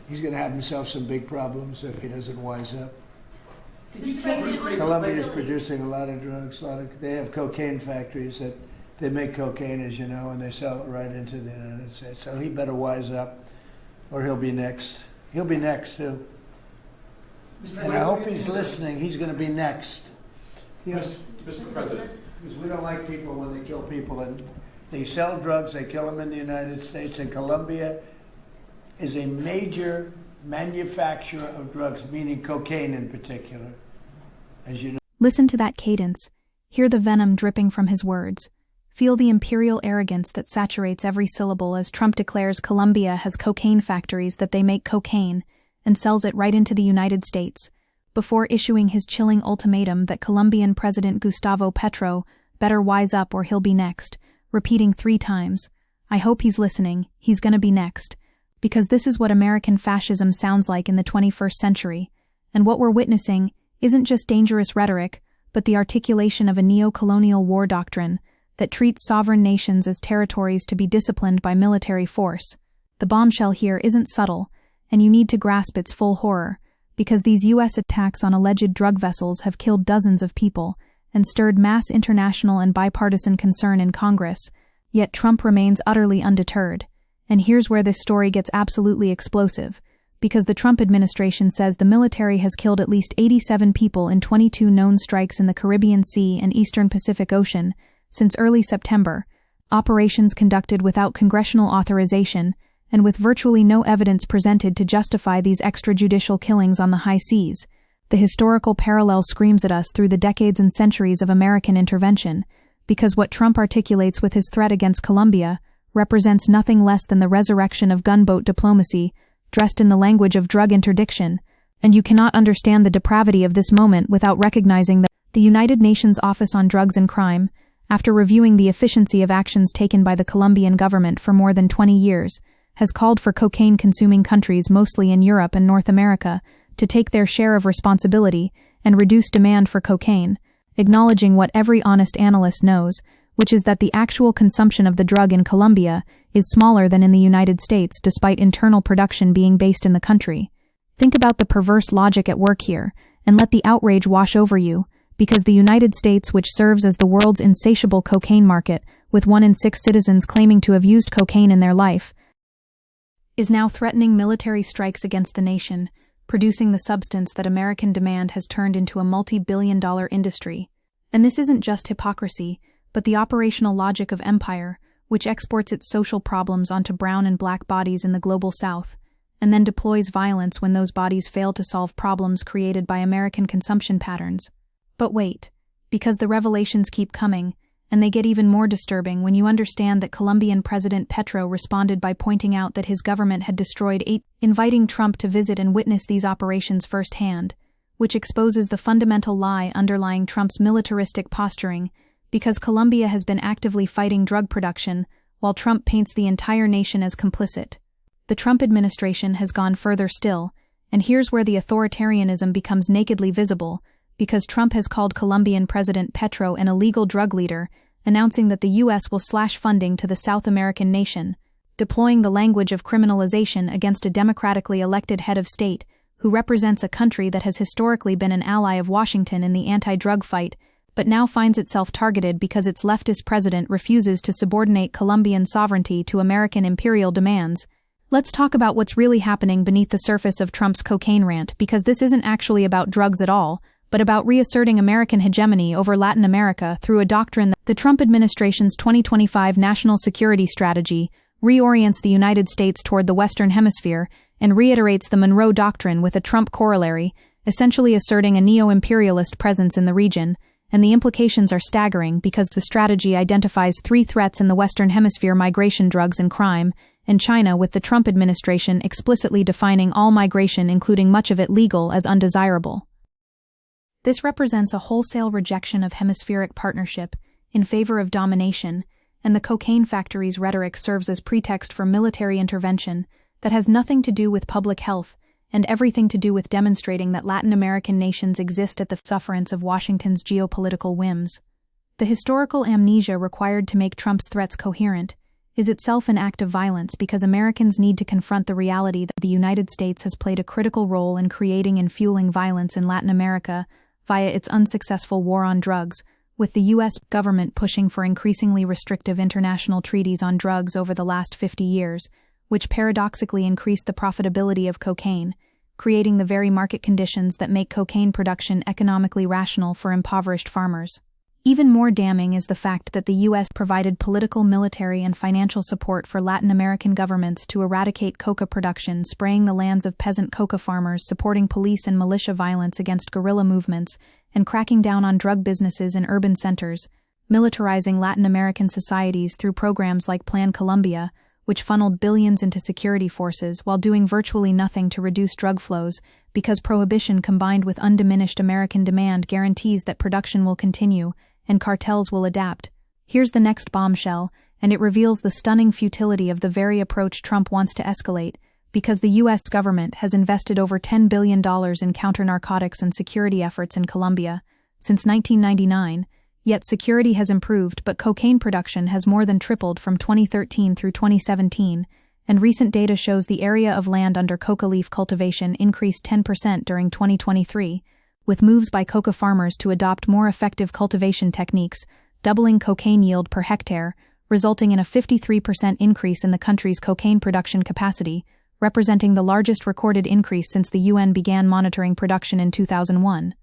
He's going to have himself some big problems if he doesn't wise up. Colombia is producing a lot of drugs. They have cocaine factories that they make cocaine, as you know, and they sell it right into the United States. So he better wise up, or he'll be next. He'll be next too. And I hope he's listening. He's going to be next. Yes, Mr. President. Because we don't like people when they kill people, and they sell drugs. They kill them in the United States, and Colombia is a major manufacturer of drugs, meaning cocaine in particular, as you know. Listen to that cadence. Hear the venom dripping from his words. Feel the imperial arrogance that saturates every syllable as Trump declares Colombia has cocaine factories that they make cocaine and sells it right into the United States, before issuing his chilling ultimatum that Colombian President Gustavo Petro better wise up or he'll be next, repeating 3 times, "I hope he's listening, he's gonna be next." Because this is what American fascism sounds like in the 21st century, and what we're witnessing isn't just dangerous rhetoric, but the articulation of a neo-colonial war doctrine that treats sovereign nations as territories to be disciplined by military force. The bombshell here isn't subtle, and you need to grasp its full horror, because these U.S. attacks on alleged drug vessels have killed dozens of people and stirred mass international and bipartisan concern in Congress, yet Trump remains utterly undeterred. And here's where this story gets absolutely explosive, because the Trump administration says the military has killed at least 87 people in 22 known strikes in the Caribbean Sea and Eastern Pacific Ocean since early September, operations conducted without congressional authorization and with virtually no evidence presented to justify these extrajudicial killings on the high seas. The historical parallel screams at us through the decades and centuries of American intervention, because what Trump articulates with his threat against Colombia represents nothing less than the resurrection of gunboat diplomacy, dressed in the language of drug interdiction, and you cannot understand the depravity of this moment without recognizing that the United Nations Office on Drugs and Crime, after reviewing the efficiency of actions taken by the Colombian government for more than 20 years, has called for cocaine-consuming countries mostly in Europe and North America to take their share of responsibility and reduce demand for cocaine, acknowledging what every honest analyst knows, which is that the actual consumption of the drug in Colombia is smaller than in the United States despite internal production being based in the country. Think about the perverse logic at work here, and let the outrage wash over you, because the United States, which serves as the world's insatiable cocaine market, with 1 in 6 citizens claiming to have used cocaine in their life, is now threatening military strikes against the nation, producing the substance that American demand has turned into a multi-billion-dollar industry. And this isn't just hypocrisy, but the operational logic of empire, which exports its social problems onto brown and black bodies in the global south, and then deploys violence when those bodies fail to solve problems created by American consumption patterns. But wait, because the revelations keep coming, and they get even more disturbing when you understand that Colombian President Petro responded by pointing out that his government had destroyed 8, inviting Trump to visit and witness these operations firsthand, which exposes the fundamental lie underlying Trump's militaristic posturing, because Colombia has been actively fighting drug production, while Trump paints the entire nation as complicit. The Trump administration has gone further still, and here's where the authoritarianism becomes nakedly visible, because Trump has called Colombian President Petro an illegal drug leader, announcing that the U.S. will slash funding to the South American nation, deploying the language of criminalization against a democratically elected head of state who represents a country that has historically been an ally of Washington in the anti-drug fight, but now finds itself targeted because its leftist president refuses to subordinate Colombian sovereignty to American imperial demands. Let's talk about what's really happening beneath the surface of Trump's cocaine rant, because this isn't actually about drugs at all, but about reasserting American hegemony over Latin America through a doctrine that the Trump administration's 2025 national security strategy reorients the United States toward the Western Hemisphere and reiterates the Monroe Doctrine with a Trump corollary, essentially asserting a neo-imperialist presence in the region. And the implications are staggering because the strategy identifies 3 threats in the Western Hemisphere: migration, drugs, and crime, and China, with the Trump administration explicitly defining all migration, including much of it legal, as undesirable. This represents a wholesale rejection of hemispheric partnership in favor of domination, and the cocaine factories' rhetoric serves as pretext for military intervention that has nothing to do with public health and everything to do with demonstrating that Latin American nations exist at the sufferance of Washington's geopolitical whims. The historical amnesia required to make Trump's threats coherent is itself an act of violence because Americans need to confront the reality that the United States has played a critical role in creating and fueling violence in Latin America via its unsuccessful war on drugs, with the U.S. government pushing for increasingly restrictive international treaties on drugs over the last 50 years, which paradoxically increased the profitability of cocaine, creating the very market conditions that make cocaine production economically rational for impoverished farmers. Even more damning is the fact that the U.S. provided political, military, and financial support for Latin American governments to eradicate coca production, spraying the lands of peasant coca farmers, supporting police and militia violence against guerrilla movements, and cracking down on drug businesses in urban centers, militarizing Latin American societies through programs like Plan Colombia, which funneled billions into security forces while doing virtually nothing to reduce drug flows, because prohibition combined with undiminished American demand guarantees that production will continue and cartels will adapt. Here's the next bombshell, and it reveals the stunning futility of the very approach Trump wants to escalate, because the U.S. government has invested over $10 billion in counter-narcotics and security efforts in Colombia since 1999, yet security has improved but cocaine production has more than tripled from 2013 through 2017, and recent data shows the area of land under coca leaf cultivation increased 10% during 2023, with moves by coca farmers to adopt more effective cultivation techniques, doubling cocaine yield per hectare, resulting in a 53% increase in the country's cocaine production capacity, representing the largest recorded increase since the UN began monitoring production in 2001.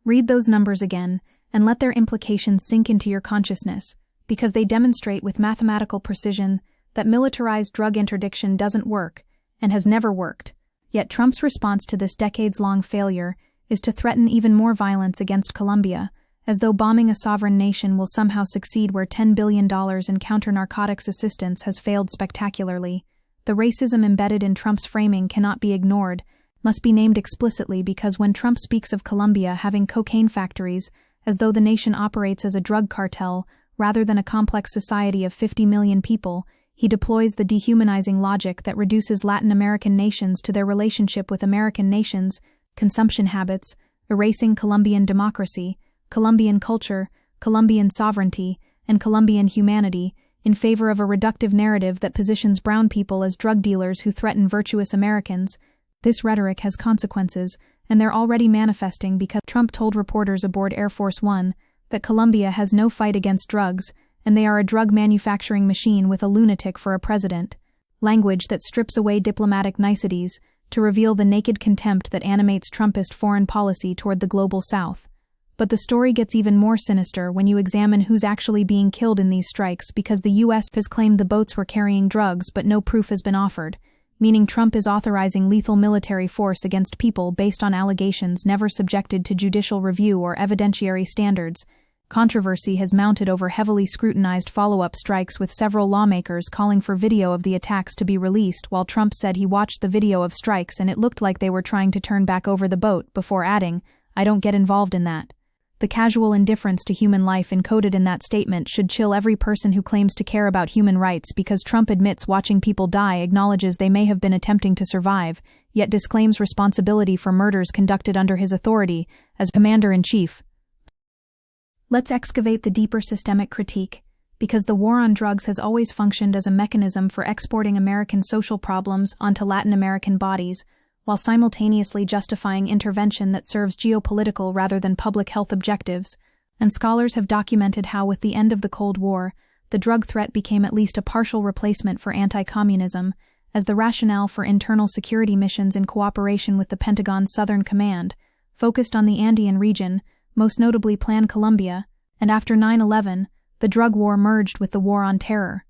Read those numbers again, and let their implications sink into your consciousness, because they demonstrate with mathematical precision that militarized drug interdiction doesn't work, and has never worked. Yet Trump's response to this decades-long failure is to threaten even more violence against Colombia, as though bombing a sovereign nation will somehow succeed where $10 billion in counter-narcotics assistance has failed spectacularly. The racism embedded in Trump's framing cannot be ignored, must be named explicitly, because when Trump speaks of Colombia having cocaine factories, as though the nation operates as a drug cartel rather than a complex society of 50 million people, he deploys the dehumanizing logic that reduces Latin American nations to their relationship with American nations, consumption habits, erasing Colombian democracy, Colombian culture, Colombian sovereignty, and Colombian humanity, in favor of a reductive narrative that positions brown people as drug dealers who threaten virtuous Americans. This rhetoric has consequences, and they're already manifesting, because Trump told reporters aboard Air Force One that Colombia has no fight against drugs, and they are a drug manufacturing machine with a lunatic for a president. Language that strips away diplomatic niceties to reveal the naked contempt that animates Trumpist foreign policy toward the global South. But the story gets even more sinister when you examine who's actually being killed in these strikes, because the U.S. has claimed the boats were carrying drugs but no proof has been offered, meaning Trump is authorizing lethal military force against people based on allegations never subjected to judicial review or evidentiary standards. Controversy has mounted over heavily scrutinized follow-up strikes, with several lawmakers calling for video of the attacks to be released, while Trump said he watched the video of strikes and it looked like they were trying to turn back over the boat, before adding, "I don't get involved in that." The casual indifference to human life encoded in that statement should chill every person who claims to care about human rights, because Trump admits watching people die, acknowledges they may have been attempting to survive, yet disclaims responsibility for murders conducted under his authority as Commander-in-Chief. Let's excavate the deeper systemic critique, because the war on drugs has always functioned as a mechanism for exporting American social problems onto Latin American bodies, while simultaneously justifying intervention that serves geopolitical rather than public health objectives. And scholars have documented how, with the end of the Cold War, the drug threat became at least a partial replacement for anti-communism, as the rationale for internal security missions in cooperation with the Pentagon's Southern Command focused on the Andean region, most notably Plan Colombia, and after 9/11, the drug war merged with the war on terror.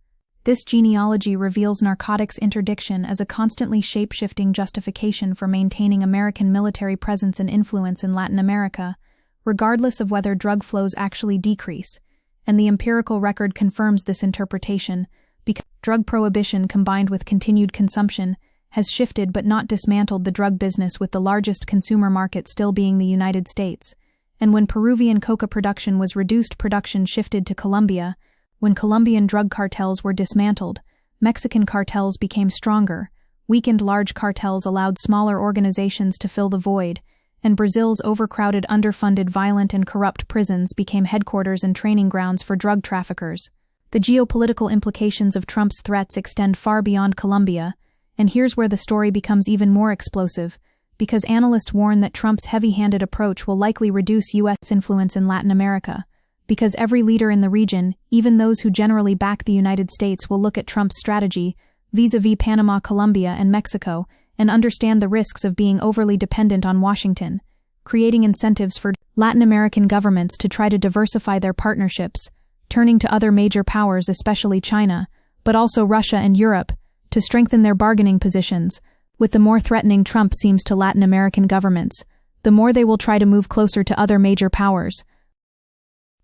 This genealogy reveals narcotics interdiction as a constantly shape-shifting justification for maintaining American military presence and influence in Latin America, regardless of whether drug flows actually decrease, and the empirical record confirms this interpretation, because drug prohibition combined with continued consumption has shifted but not dismantled the drug business, with the largest consumer market still being the United States. And when Peruvian coca production was reduced, production shifted to Colombia. When Colombian drug cartels were dismantled, Mexican cartels became stronger, weakened large cartels allowed smaller organizations to fill the void, and Brazil's overcrowded, underfunded, violent and corrupt prisons became headquarters and training grounds for drug traffickers. The geopolitical implications of Trump's threats extend far beyond Colombia, and here's where the story becomes even more explosive, because analysts warn that Trump's heavy-handed approach will likely reduce U.S. influence in Latin America, because every leader in the region, even those who generally back the United States, will look at Trump's strategy vis-à-vis Panama, Colombia, and Mexico and understand the risks of being overly dependent on Washington, creating incentives for Latin American governments to try to diversify their partnerships, turning to other major powers, especially China, but also Russia and Europe, to strengthen their bargaining positions. With the more threatening Trump seems to Latin American governments, the more they will try to move closer to other major powers.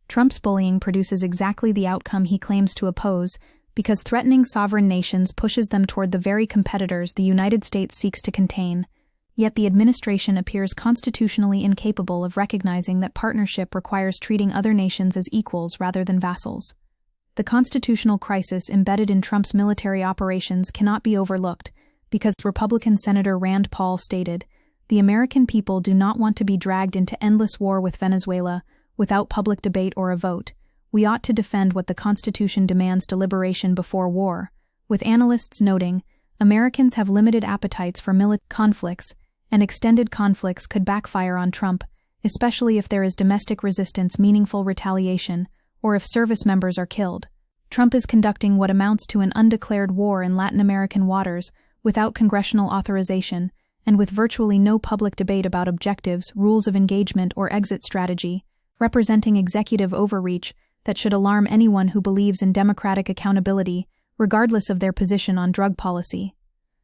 Trump's bullying produces exactly the outcome he claims to oppose, because threatening sovereign nations pushes them toward the very competitors the United States seeks to contain. Yet the administration appears constitutionally incapable of recognizing that partnership requires treating other nations as equals rather than vassals. The constitutional crisis embedded in Trump's military operations cannot be overlooked, because Republican Senator Rand Paul stated, "The American people do not want to be dragged into endless war with Venezuela without public debate or a vote. We ought to defend what the Constitution demands: deliberation before war," with analysts noting, Americans have limited appetites for military conflicts, and extended conflicts could backfire on Trump, especially if there is domestic resistance, meaningful retaliation, or if service members are killed. Trump is conducting what amounts to an undeclared war in Latin American waters, without congressional authorization, and with virtually no public debate about objectives, rules of engagement, or exit strategy, representing executive overreach that should alarm anyone who believes in democratic accountability, regardless of their position on drug policy.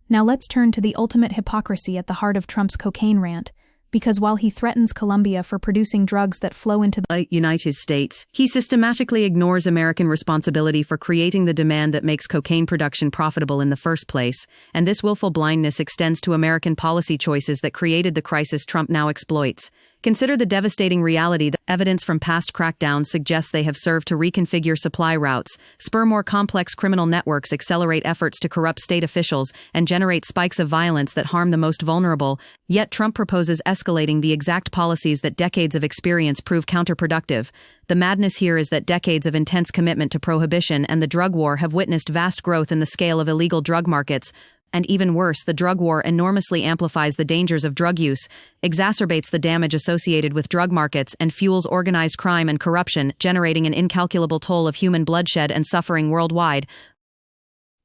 Now let's turn to the ultimate hypocrisy at the heart of Trump's cocaine rant, because while he threatens Colombia for producing drugs that flow into the United States, he systematically ignores American responsibility for creating the demand that makes cocaine production profitable in the first place, and this willful blindness extends to American policy choices that created the crisis Trump now exploits. Consider the devastating reality that evidence from past crackdowns suggests they have served to reconfigure supply routes, spur more complex criminal networks, accelerate efforts to corrupt state officials, and generate spikes of violence that harm the most vulnerable. Yet Trump proposes escalating the exact policies that decades of experience prove counterproductive. The madness here is that decades of intense commitment to prohibition and the drug war have witnessed vast growth in the scale of illegal drug markets. And even worse, the drug war enormously amplifies the dangers of drug use, exacerbates the damage associated with drug markets, and fuels organized crime and corruption, generating an incalculable toll of human bloodshed and suffering worldwide.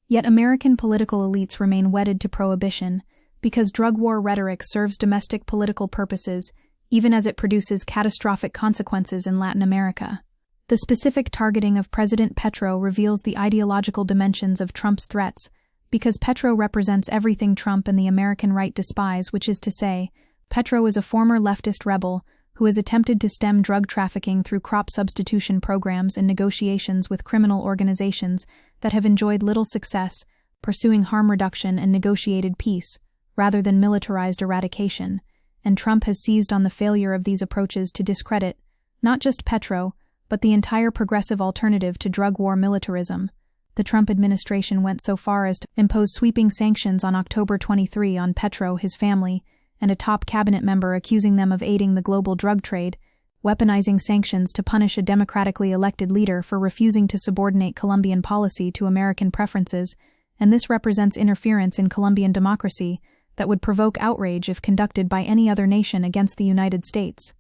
Yet American political elites remain wedded to prohibition, because drug war rhetoric serves domestic political purposes, even as it produces catastrophic consequences in Latin America. The specific targeting of President Petro reveals the ideological dimensions of Trump's threats, because Petro represents everything Trump and the American right despise, which is to say, Petro is a former leftist rebel who has attempted to stem drug trafficking through crop substitution programs and negotiations with criminal organizations that have enjoyed little success, pursuing harm reduction and negotiated peace, rather than militarized eradication, and Trump has seized on the failure of these approaches to discredit not just Petro, but the entire progressive alternative to drug war militarism. The Trump administration went so far as to impose sweeping sanctions on October 23 on Petro, his family, and a top cabinet member, accusing them of aiding the global drug trade, weaponizing sanctions to punish a democratically elected leader for refusing to subordinate Colombian policy to American preferences, and this represents interference in Colombian democracy that would provoke outrage if conducted by any other nation against the United States.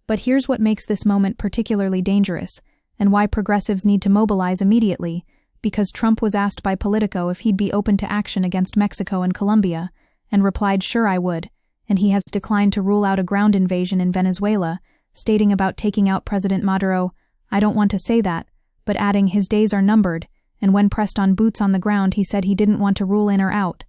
But here's what makes this moment particularly dangerous, and why progressives need to mobilize immediately, because Trump was asked by Politico if he'd be open to action against Mexico and Colombia, and replied, "Sure, I would," and he has declined to rule out a ground invasion in Venezuela, stating about taking out President Maduro, "I don't want to say that," but adding his days are numbered, and when pressed on boots on the ground he said he didn't want to rule in or out.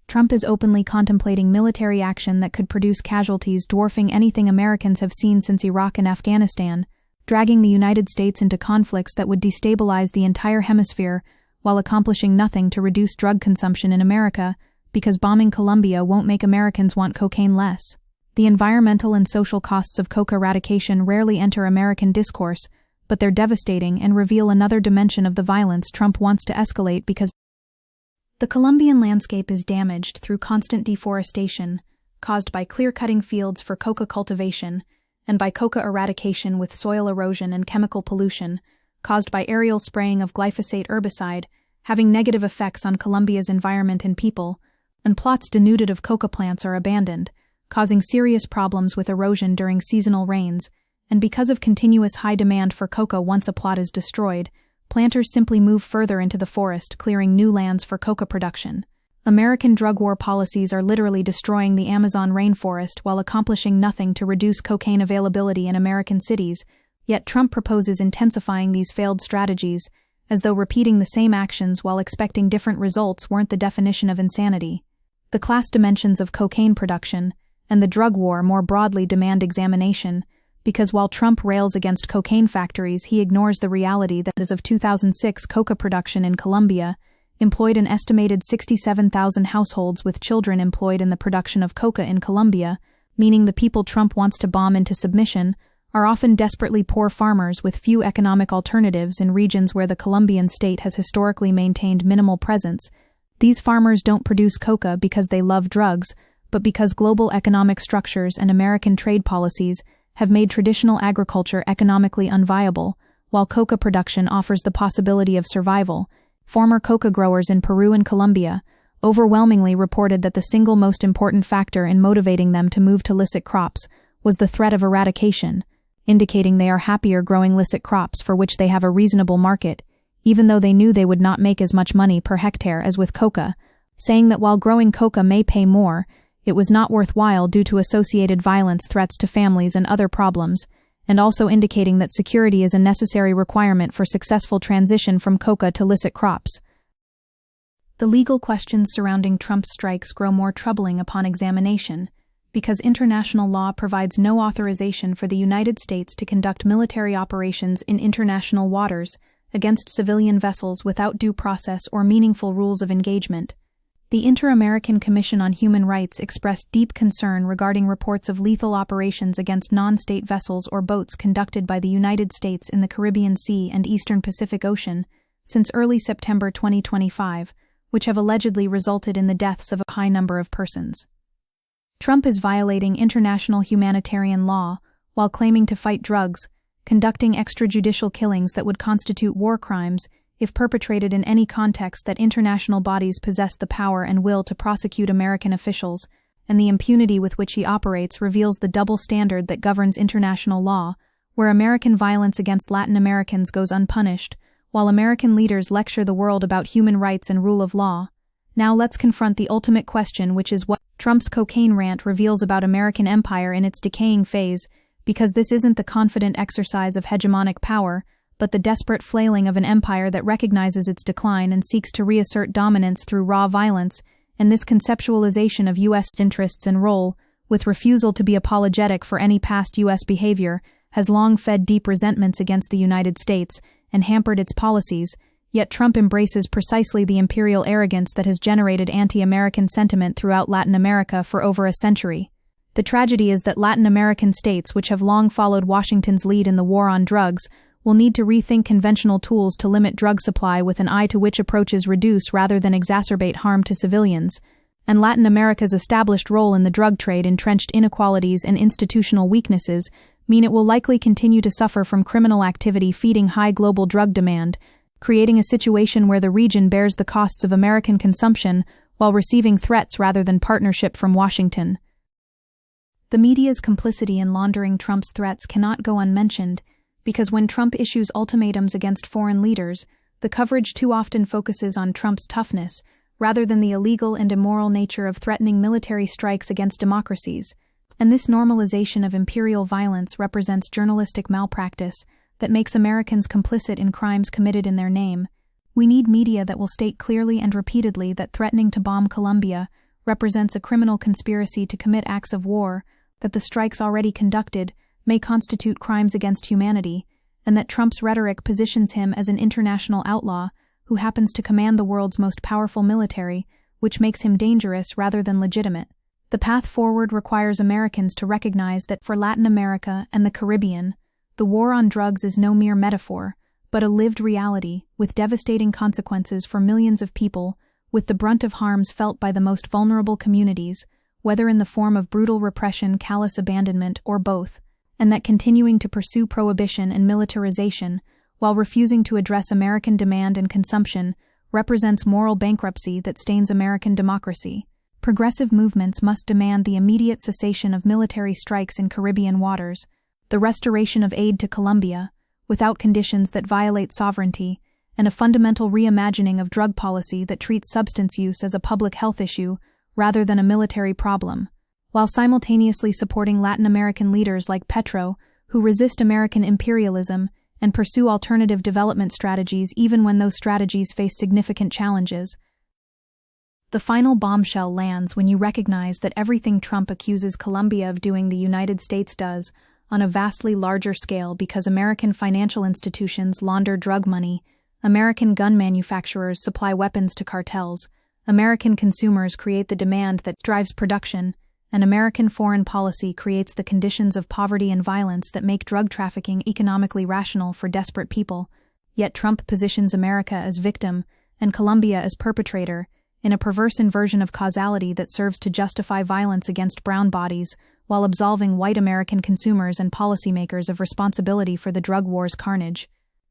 Trump is openly contemplating military action that could produce casualties dwarfing anything Americans have seen since Iraq and Afghanistan, dragging the United States into conflicts that would destabilize the entire hemisphere while accomplishing nothing to reduce drug consumption in America, because bombing Colombia won't make Americans want cocaine less. The environmental and social costs of coca eradication rarely enter American discourse, but they're devastating and reveal another dimension of the violence Trump wants to escalate because the Colombian landscape is damaged through constant deforestation, caused by clear-cutting fields for coca cultivation, and by coca eradication with soil erosion and chemical pollution, caused by aerial spraying of glyphosate herbicide, having negative effects on Colombia's environment and people, and plots denuded of coca plants are abandoned, causing serious problems with erosion during seasonal rains, and because of continuous high demand for coca once a plot is destroyed, planters simply move further into the forest, clearing new lands for coca production. American drug war policies are literally destroying the Amazon rainforest while accomplishing nothing to reduce cocaine availability in American cities, yet Trump proposes intensifying these failed strategies, as though repeating the same actions while expecting different results weren't the definition of insanity. The class dimensions of cocaine production and the drug war more broadly demand examination, because while Trump rails against cocaine factories, he ignores the reality that as of 2006, coca production in Colombia employed an estimated 67,000 households, with children employed in the production of coca in Colombia, meaning the people Trump wants to bomb into submission are often desperately poor farmers with few economic alternatives in regions where the Colombian state has historically maintained minimal presence. These farmers don't produce coca because they love drugs, but because global economic structures and American trade policies have made traditional agriculture economically unviable, while coca production offers the possibility of survival. Former coca growers in Peru and Colombia overwhelmingly reported that the single most important factor in motivating them to move to licit crops was the threat of eradication, indicating they are happier growing licit crops for which they have a reasonable market, even though they knew they would not make as much money per hectare as with coca, saying that while growing coca may pay more, it was not worthwhile due to associated violence, threats to families, and other problems, and also indicating that security is a necessary requirement for successful transition from coca to licit crops. The legal questions surrounding Trump's strikes grow more troubling upon examination, because international law provides no authorization for the United States to conduct military operations in international waters against civilian vessels without due process or meaningful rules of engagement. The Inter-American Commission on Human Rights expressed deep concern regarding reports of lethal operations against non-state vessels or boats conducted by the United States in the Caribbean Sea and Eastern Pacific Ocean since early September 2025, which have allegedly resulted in the deaths of a high number of persons. Trump is violating international humanitarian law while claiming to fight drugs, conducting extrajudicial killings that would constitute war crimes if perpetrated in any context, that international bodies possess the power and will to prosecute American officials, and the impunity with which he operates reveals the double standard that governs international law, where American violence against Latin Americans goes unpunished, while American leaders lecture the world about human rights and rule of law. Now let's confront the ultimate question, which is what Trump's cocaine rant reveals about American empire in its decaying phase, because this isn't the confident exercise of hegemonic power, but the desperate flailing of an empire that recognizes its decline and seeks to reassert dominance through raw violence, and this conceptualization of U.S. interests and role, with refusal to be apologetic for any past U.S. behavior, has long fed deep resentments against the United States and hampered its policies, yet Trump embraces precisely the imperial arrogance that has generated anti-American sentiment throughout Latin America for over a century. The tragedy is that Latin American states, which have long followed Washington's lead in the war on drugs, will need to rethink conventional tools to limit drug supply with an eye to which approaches reduce rather than exacerbate harm to civilians, and Latin America's established role in the drug trade, entrenched inequalities, and institutional weaknesses mean it will likely continue to suffer from criminal activity feeding high global drug demand, creating a situation where the region bears the costs of American consumption while receiving threats rather than partnership from Washington. The media's complicity in laundering Trump's threats cannot go unmentioned, because when Trump issues ultimatums against foreign leaders, the coverage too often focuses on Trump's toughness, rather than the illegal and immoral nature of threatening military strikes against democracies. And this normalization of imperial violence represents journalistic malpractice that makes Americans complicit in crimes committed in their name. We need media that will state clearly and repeatedly that threatening to bomb Colombia represents a criminal conspiracy to commit acts of war, that the strikes already conducted may constitute crimes against humanity, and that Trump's rhetoric positions him as an international outlaw who happens to command the world's most powerful military, which makes him dangerous rather than legitimate. The path forward requires Americans to recognize that for Latin America and the Caribbean, the war on drugs is no mere metaphor, but a lived reality with devastating consequences for millions of people, with the brunt of harms felt by the most vulnerable communities, whether in the form of brutal repression, callous abandonment, or both, and that continuing to pursue prohibition and militarization while refusing to address American demand and consumption represents moral bankruptcy that stains American democracy. Progressive movements must demand the immediate cessation of military strikes in Caribbean waters, the restoration of aid to Colombia, without conditions that violate sovereignty, and a fundamental reimagining of drug policy that treats substance use as a public health issue rather than a military problem, while simultaneously supporting Latin American leaders like Petro, who resist American imperialism and pursue alternative development strategies even when those strategies face significant challenges. The final bombshell lands when you recognize that everything Trump accuses Colombia of doing the United States does on a vastly larger scale because American financial institutions launder drug money, American gun manufacturers supply weapons to cartels, American consumers create the demand that drives production, and American foreign policy creates the conditions of poverty and violence that make drug trafficking economically rational for desperate people. Yet Trump positions America as victim and Colombia as perpetrator, in a perverse inversion of causality that serves to justify violence against brown bodies while absolving white American consumers and policymakers of responsibility for the drug war's carnage.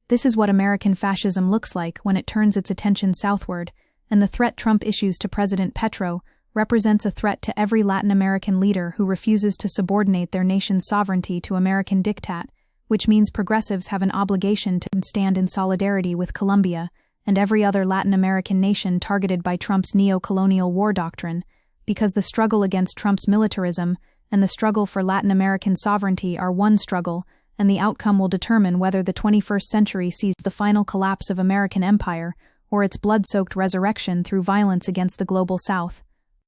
This is what American fascism looks like when it turns its attention southward, and the threat Trump issues to President Petro represents a threat to every Latin American leader who refuses to subordinate their nation's sovereignty to American diktat, which means progressives have an obligation to stand in solidarity with Colombia and every other Latin American nation targeted by Trump's neo-colonial war doctrine, because the struggle against Trump's militarism and the struggle for Latin American sovereignty are one struggle, and the outcome will determine whether the 21st century sees the final collapse of American empire or its blood-soaked resurrection through violence against the global South.